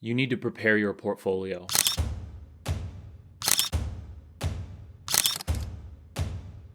You need to prepare your portfolio.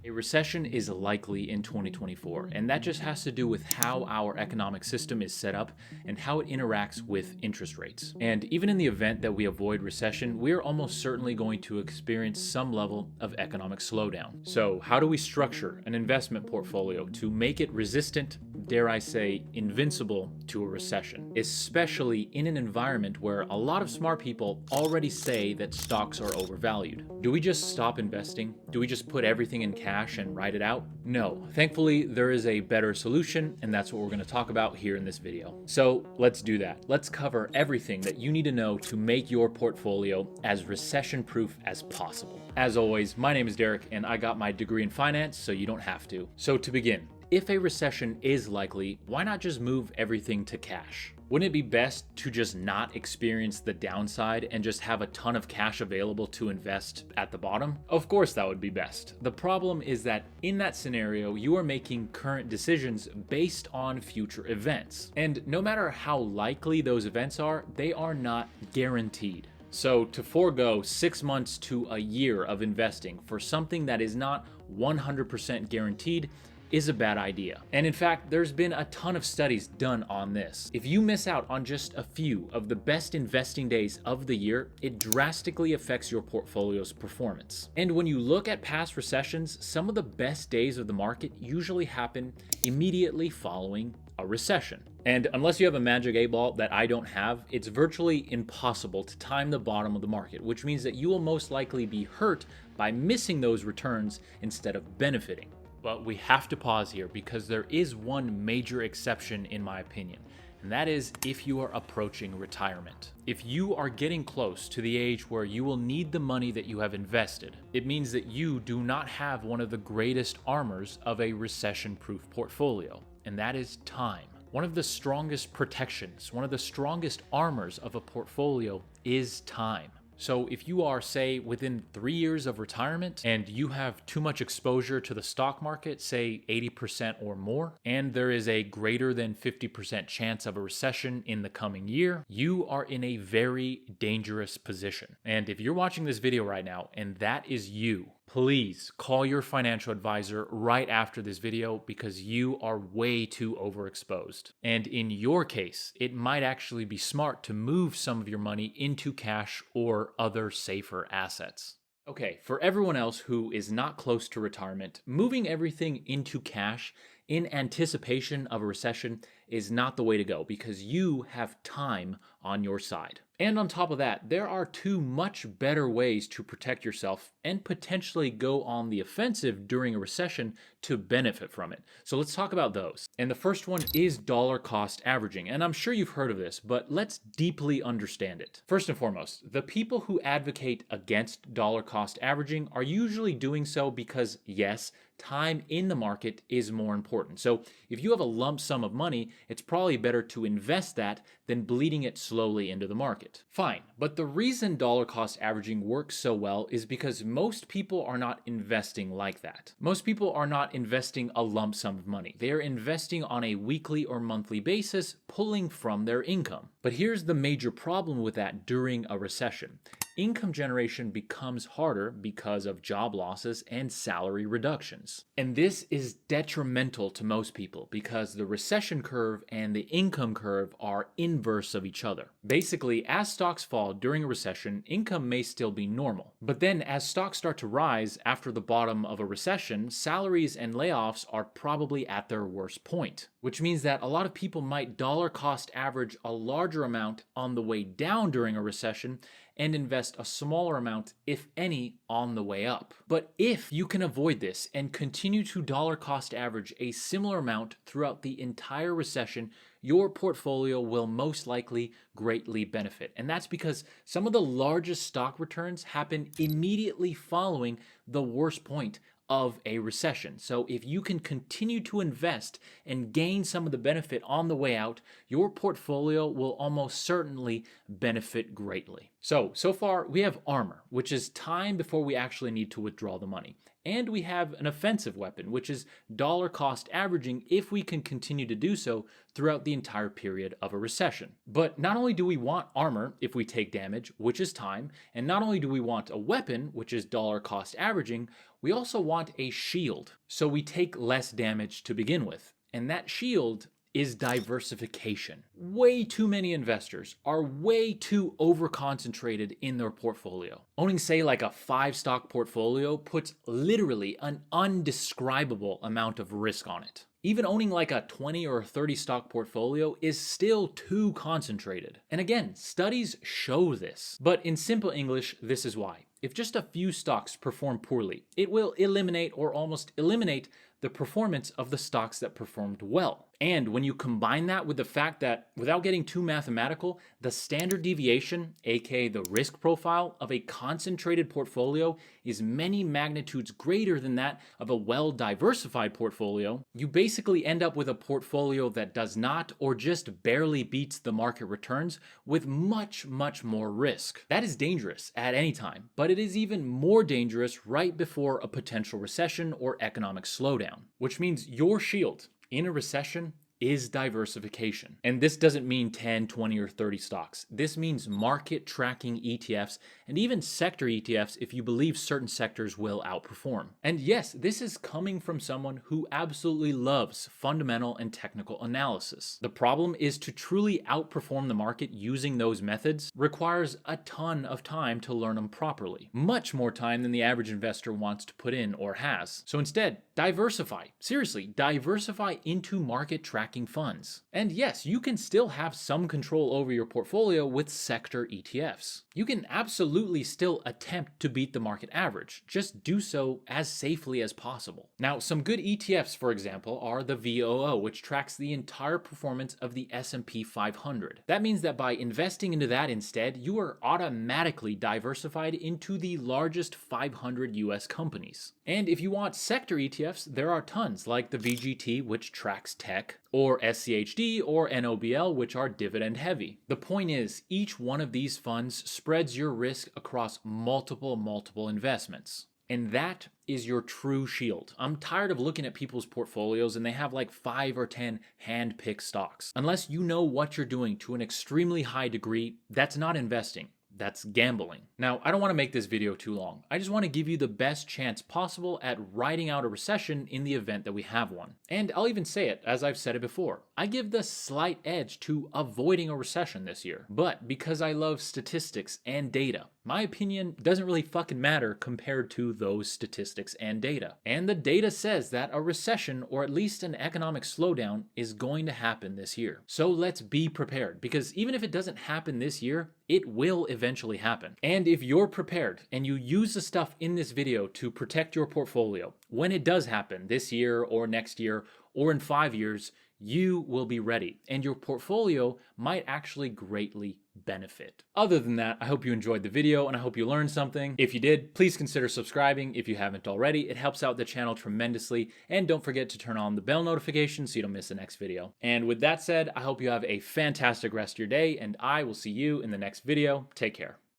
A recession is likely in 2024, and that just has to do with how our economic system is set up and how it interacts with interest rates. And even in the event that we avoid recession, we're almost certainly going to experience some level of economic slowdown. So how do we structure an investment portfolio to make it resistant, dare I say, invincible to a recession, especially in an environment where a lot of smart people already say that stocks are overvalued? Do we just stop investing? Do we just put everything in cash and ride it out? No. Thankfully, there is a better solution, and that's what we're going to talk about here in this video. So let's do that. Let's cover everything that you need to know to make your portfolio as recession-proof as possible. As always, my name is Derek, and I got my degree in finance, so you don't have to. So to begin, if a recession is likely, why not just move everything to cash? Wouldn't it be best to just not experience the downside and just have a ton of cash available to invest at the bottom? Of course that would be best. The problem is that in that scenario, you are making current decisions based on future events. And no matter how likely those events are, they are not guaranteed. So to forego 6 months to a year of investing for something that is not 100% guaranteed is a bad idea. And in fact, there's been a ton of studies done on this. If you miss out on just a few of the best investing days of the year, it drastically affects your portfolio's performance. And when you look at past recessions, some of the best days of the market usually happen immediately following a recession. And unless you have a magic 8-ball that I don't have, it's virtually impossible to time the bottom of the market, which means that you will most likely be hurt by missing those returns instead of benefiting. But we have to pause here because there is one major exception in my opinion, and that is if you are approaching retirement. If you are getting close to the age where you will need the money that you have invested, it means that you do not have one of the greatest armors of a recession-proof portfolio, and that is time. One of the strongest protections, one of the strongest armors of a portfolio is time. So if you are, say, within 3 years of retirement and you have too much exposure to the stock market, say 80% or more, and there is a greater than 50% chance of a recession in the coming year, you are in a very dangerous position. And if you're watching this video right now and that is you, please call your financial advisor right after this video because you are way too overexposed. And in your case, it might actually be smart to move some of your money into cash or other safer assets. Okay, for everyone else who is not close to retirement, moving everything into cash in anticipation of a recession is not the way to go because you have time on your side. And on top of that, there are two much better ways to protect yourself and potentially go on the offensive during a recession to benefit from it. So let's talk about those. And the first one is dollar cost averaging. And I'm sure you've heard of this, but let's deeply understand it. First and foremost, the people who advocate against dollar cost averaging are usually doing so because, yes, time in the market is more important. So if you have a lump sum of money, it's probably better to invest that than bleeding it slowly into the market. Fine, but the reason dollar cost averaging works so well is because most people are not investing like that. Most people are not investing a lump sum of money. They are investing on a weekly or monthly basis, pulling from their income. But here's the major problem with that during a recession. Income generation becomes harder because of job losses and salary reductions. And this is detrimental to most people because the recession curve and the income curve are inverse of each other. Basically, as stocks fall during a recession, income may still be normal. But then as stocks start to rise after the bottom of a recession, salaries and layoffs are probably at their worst point, which means that a lot of people might dollar cost average a larger amount on the way down during a recession and invest a smaller amount, if any, on the way up. But if you can avoid this and continue to dollar cost average a similar amount throughout the entire recession, your portfolio will most likely greatly benefit. And that's because some of the largest stock returns happen immediately following the worst point of a recession. So if you can continue to invest and gain some of the benefit on the way out, your portfolio will almost certainly benefit greatly. So far we have armor, which is time before we actually need to withdraw the money. And we have an offensive weapon, which is dollar cost averaging if we can continue to do so throughout the entire period of a recession. But not only do we want armor if we take damage, which is time, and not only do we want a weapon, which is dollar cost averaging, we also want a shield, so we take less damage to begin with. And that shield is diversification. Way too many investors are way too over-concentrated in their portfolio. Owning, say, like a 5-stock portfolio puts literally an undescribable amount of risk on it. Even owning like a 20 or 30 stock portfolio is still too concentrated. And again, studies show this. But in simple English, this is why. If just a few stocks perform poorly, it will eliminate or almost eliminate the performance of the stocks that performed well. And when you combine that with the fact that, without getting too mathematical, the standard deviation, aka the risk profile of a concentrated portfolio is many magnitudes greater than that of a well-diversified portfolio, you basically end up with a portfolio that does not or just barely beats the market returns with much, much more risk. That is dangerous at any time, but it is even more dangerous right before a potential recession or economic slowdown, which means your shield in a recession is diversification. And this doesn't mean 10, 20, or 30 stocks. This means market tracking ETFs and even sector ETFs if you believe certain sectors will outperform. And yes, this is coming from someone who absolutely loves fundamental and technical analysis. The problem is to truly outperform the market using those methods requires a ton of time to learn them properly. Much more time than the average investor wants to put in or has. So instead, diversify. Seriously, diversify into market tracking funds. And yes, you can still have some control over your portfolio with sector ETFs. You can absolutely still attempt to beat the market average, just do so as safely as possible. Now, some good ETFs, for example, are the VOO, which tracks the entire performance of the S&P 500. That means that by investing into that instead, you are automatically diversified into the largest 500 US companies. And if you want sector ETFs, there are tons, like the VGT, which tracks tech, or SCHD or NOBL, which are dividend heavy. The point is, each one of these funds spreads your risk across multiple investments. And that is your true shield. I'm tired of looking at people's portfolios and they have like 5 or 10 hand-picked stocks. Unless you know what you're doing to an extremely high degree, that's not investing. That's gambling. Now, I don't want to make this video too long. I just want to give you the best chance possible at riding out a recession in the event that we have one. And I'll even say it, as I've said it before. I give the slight edge to avoiding a recession this year. But because I love statistics and data, my opinion doesn't really fucking matter compared to those statistics and data. And the data says that a recession, or at least an economic slowdown, is going to happen this year. So let's be prepared, because even if it doesn't happen this year, it will eventually happen. And if you're prepared and you use the stuff in this video to protect your portfolio, when it does happen this year or next year or in 5 years, you will be ready and your portfolio might actually greatly benefit. Other than that, I hope you enjoyed the video and I hope you learned something. If you did, please consider subscribing if you haven't already. It helps out the channel tremendously. And don't forget to turn on the bell notification so you don't miss the next video. And with that said, I hope you have a fantastic rest of your day and I will see you in the next video. Take care.